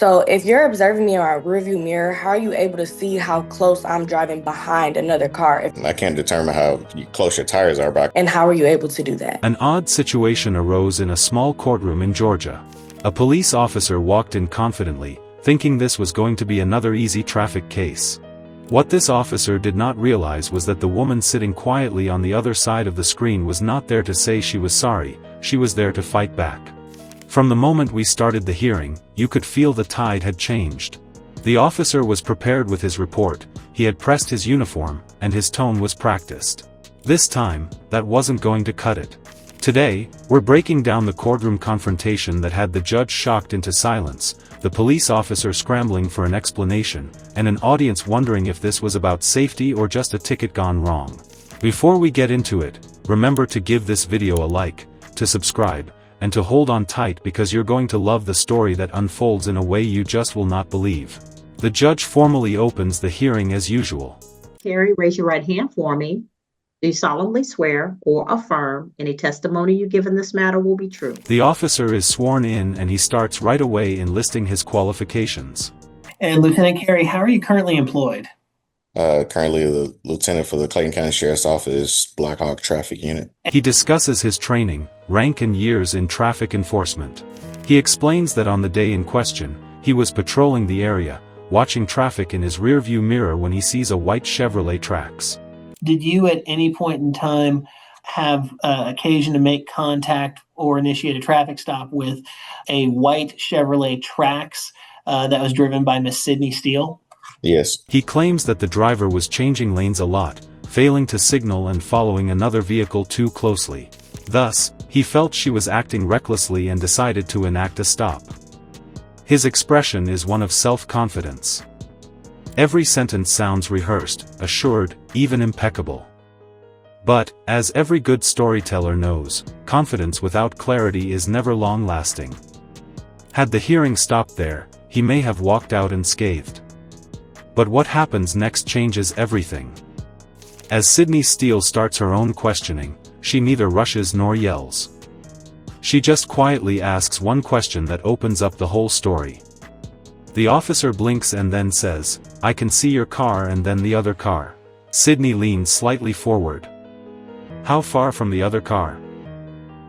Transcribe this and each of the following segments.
So if you're observing me in my rearview mirror, how are you able to see how close I'm driving behind another car? I can't determine how close your tires are, but And how are you able to do that? An odd situation arose in a small courtroom in Georgia. A police officer walked in confidently, thinking this was going to be another easy traffic case. What this officer did not realize was that the woman sitting quietly on the other side of the screen was not there to say she was sorry, she was there to fight back. From the moment we started the hearing, you could feel the tide had changed. The officer was prepared with his report, he had pressed his uniform, and his tone was practiced. This time, that wasn't going to cut it. Today, we're breaking down the courtroom confrontation that had the judge shocked into silence, the police officer scrambling for an explanation, and an audience wondering if this was about safety or just a ticket gone wrong. Before we get into it, remember to give this video a like, to subscribe, and to hold on tight because you're going to love the story that unfolds in a way you just will not believe. The judge formally opens the hearing as usual. Carrie, raise your right hand for me. Do you solemnly swear or affirm any testimony you give in this matter will be true? The officer is sworn in and he starts right away enlisting his qualifications. And Lieutenant Carey, how are you currently employed? Currently the lieutenant for the Clayton County Sheriff's Office Black Hawk Traffic Unit. He discusses his training, rank and years in traffic enforcement. He explains that on the day in question, he was patrolling the area, watching traffic in his rearview mirror when he sees a white Chevrolet Trax. Did you at any point in time have occasion to make contact or initiate a traffic stop with a white Chevrolet Trax that was driven by Miss Sydney Steele? Yes. He claims that the driver was changing lanes a lot, failing to signal and following another vehicle too closely. Thus, he felt she was acting recklessly and decided to enact a stop. His expression is one of self-confidence. Every sentence sounds rehearsed, assured, even impeccable. But, as every good storyteller knows, confidence without clarity is never long-lasting. Had the hearing stopped there, he may have walked out unscathed. But what happens next changes everything. As Sydney Steele starts her own questioning, she neither rushes nor yells. She just quietly asks one question that opens up the whole story. The officer blinks and then says, "I can see your car," and then the other car. Sydney leans slightly forward. How far from the other car?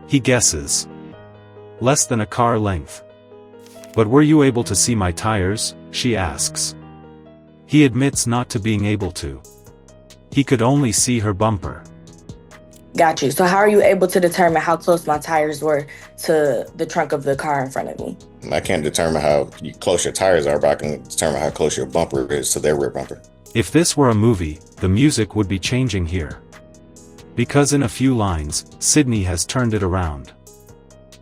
He guesses. Less than a car length. But were you able to see my tires? She asks. He admits not to being able to. He could only see her bumper. Got you. So how are you able to determine how close my tires were to the trunk of the car in front of me? I can't determine how close your tires are, but I can determine how close your bumper is to their rear bumper. If this were a movie, the music would be changing here. Because in a few lines, Sydney has turned it around.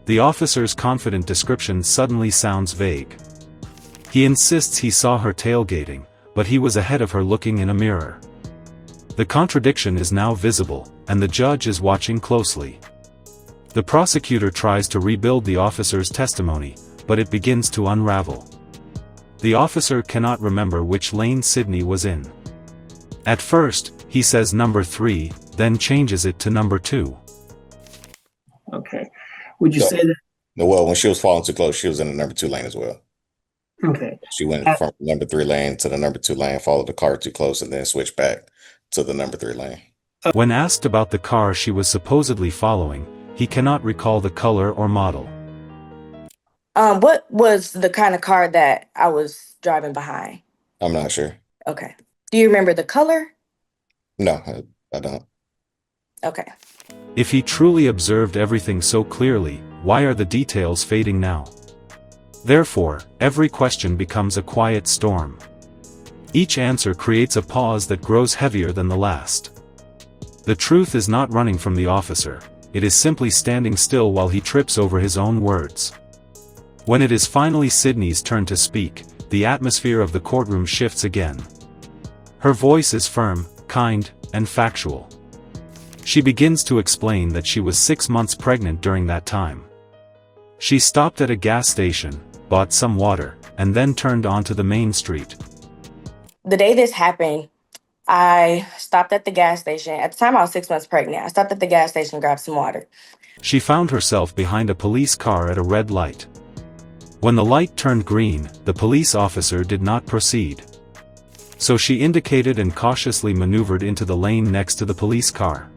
The officer's confident description suddenly sounds vague. He insists he saw her tailgating, but he was ahead of her looking in a mirror. The contradiction is now visible, and the judge is watching closely. The prosecutor tries to rebuild the officer's testimony, but it begins to unravel. The officer cannot remember which lane Sydney was in. At first, he says number 3, then changes it to number 2. Okay. Would you say that? No, well, when she was falling too close, she was in the number 2 lane as well. Okay. She went from number 3 lane to the number 2 lane, followed the car too close, and then switched back to the number 3 lane. When asked about the car she was supposedly following, he cannot recall the color or model. What was the kind of car that I was driving behind? I'm not sure. Okay. Do you remember the color? No, I don't. Okay. If he truly observed everything so clearly, why are the details fading now? Therefore, every question becomes a quiet storm. Each answer creates a pause that grows heavier than the last. The truth is not running from the officer, it is simply standing still while he trips over his own words. When it is finally Sydney's turn to speak, the atmosphere of the courtroom shifts again. Her voice is firm, kind, and factual. She begins to explain that she was 6 months pregnant during that time. She stopped at a gas station, bought some water, and then turned onto the main street. The day this happened, I stopped at the gas station. At the time, I was 6 months pregnant. I stopped at the gas station and grabbed some water. She found herself behind a police car at a red light. When the light turned green, the police officer did not proceed. So she indicated and cautiously maneuvered into the lane next to the police car.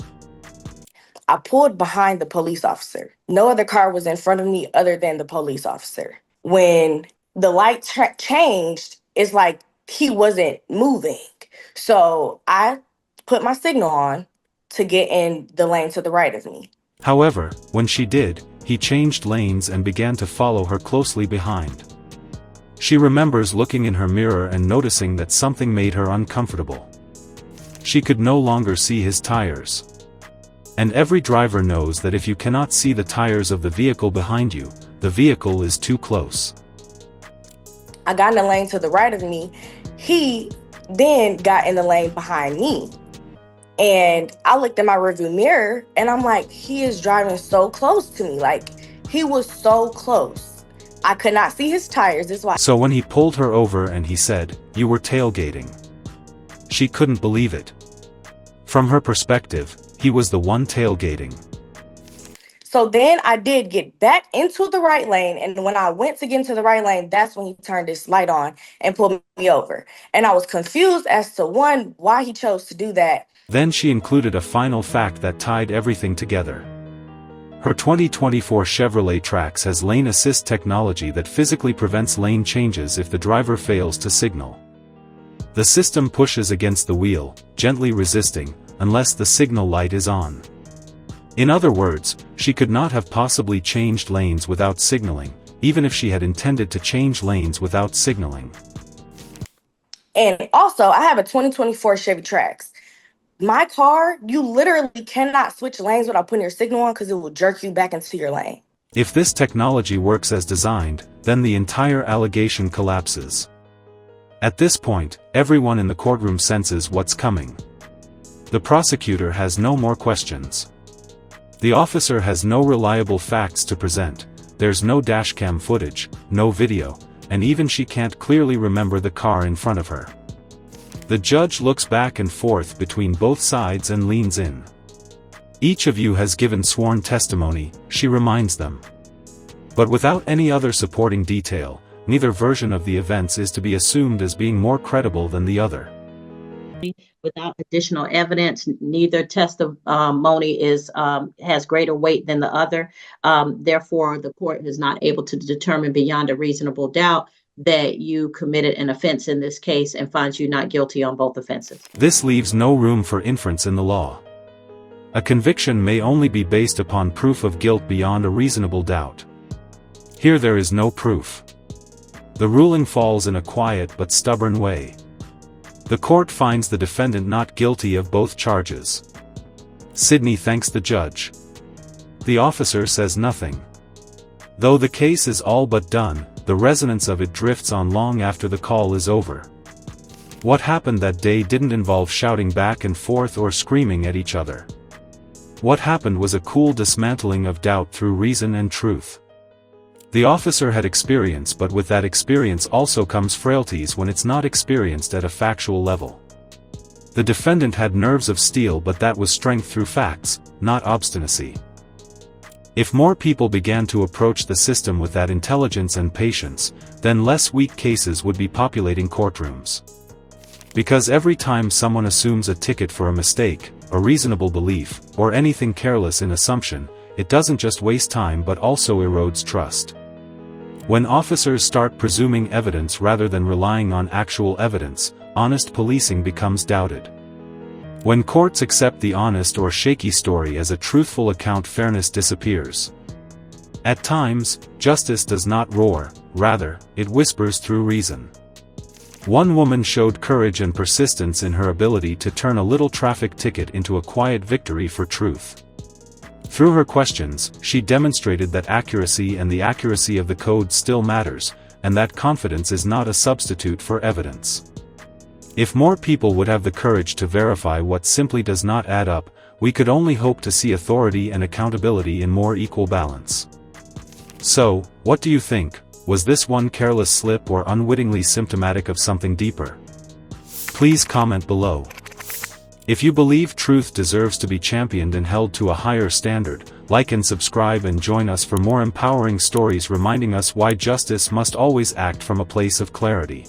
I pulled behind the police officer. No other car was in front of me other than the police officer. When the light changed, it's like he wasn't moving. So I put my signal on to get in the lane to the right of me. However, when she did, he changed lanes and began to follow her closely behind. She remembers looking in her mirror and noticing that something made her uncomfortable. She could no longer see his tires. And every driver knows that if you cannot see the tires of the vehicle behind you, the vehicle is too close. I got in the lane to the right of me. He then got in the lane behind me. And I looked in my rearview mirror and I'm like, he is driving so close to me. Like, he was so close. I could not see his tires. That's why. So when he pulled her over and he said, "You were tailgating," she couldn't believe it. From her perspective, he was the one tailgating. So then I did get back into the right lane. And when I went to get into the right lane, that's when he turned his light on and pulled me over. And I was confused as to, one, why he chose to do that. Then she included a final fact that tied everything together. Her 2024 Chevrolet Trax has lane assist technology that physically prevents lane changes if the driver fails to signal. The system pushes against the wheel, gently resisting, unless the signal light is on. In other words, she could not have possibly changed lanes without signaling, even if she had intended to change lanes without signaling. And also, I have a 2024 Chevy Trax. My car, you literally cannot switch lanes without putting your signal on because it will jerk you back into your lane. If this technology works as designed, then the entire allegation collapses. At this point, everyone in the courtroom senses what's coming. The prosecutor has no more questions. The officer has no reliable facts to present. There's no dashcam footage, no video, and even she can't clearly remember the car in front of her. The judge looks back and forth between both sides and leans in. "Each of you has given sworn testimony," she reminds them. But without any other supporting detail, neither version of the events is to be assumed as being more credible than the other. Without additional evidence, neither testimony has greater weight than the other. Therefore, the court is not able to determine beyond a reasonable doubt that you committed an offense in this case and finds you not guilty on both offenses. This leaves no room for inference in the law. A conviction may only be based upon proof of guilt beyond a reasonable doubt. Here there is no proof. The ruling falls in a quiet but stubborn way. The court finds the defendant not guilty of both charges. Sydney thanks the judge. The officer says nothing. Though the case is all but done, the resonance of it drifts on long after the call is over. What happened that day didn't involve shouting back and forth or screaming at each other. What happened was a cool dismantling of doubt through reason and truth. The officer had experience, but with that experience also comes frailties when it's not experienced at a factual level. The defendant had nerves of steel, but that was strength through facts, not obstinacy. If more people began to approach the system with that intelligence and patience, then less weak cases would be populating courtrooms. Because every time someone assumes a ticket for a mistake, a reasonable belief, or anything careless in assumption, it doesn't just waste time but also erodes trust. When officers start presuming evidence rather than relying on actual evidence, honest policing becomes doubted. When courts accept the honest or shaky story as a truthful account, fairness disappears. At times, justice does not roar, rather, it whispers through reason. One woman showed courage and persistence in her ability to turn a little traffic ticket into a quiet victory for truth. Through her questions, she demonstrated that accuracy and the accuracy of the code still matters, and that confidence is not a substitute for evidence. If more people would have the courage to verify what simply does not add up, we could only hope to see authority and accountability in more equal balance. So, what do you think? Was this one careless slip or unwittingly symptomatic of something deeper? Please comment below. If you believe truth deserves to be championed and held to a higher standard, Like and subscribe and join us for more empowering stories reminding us why justice must always act from a place of clarity.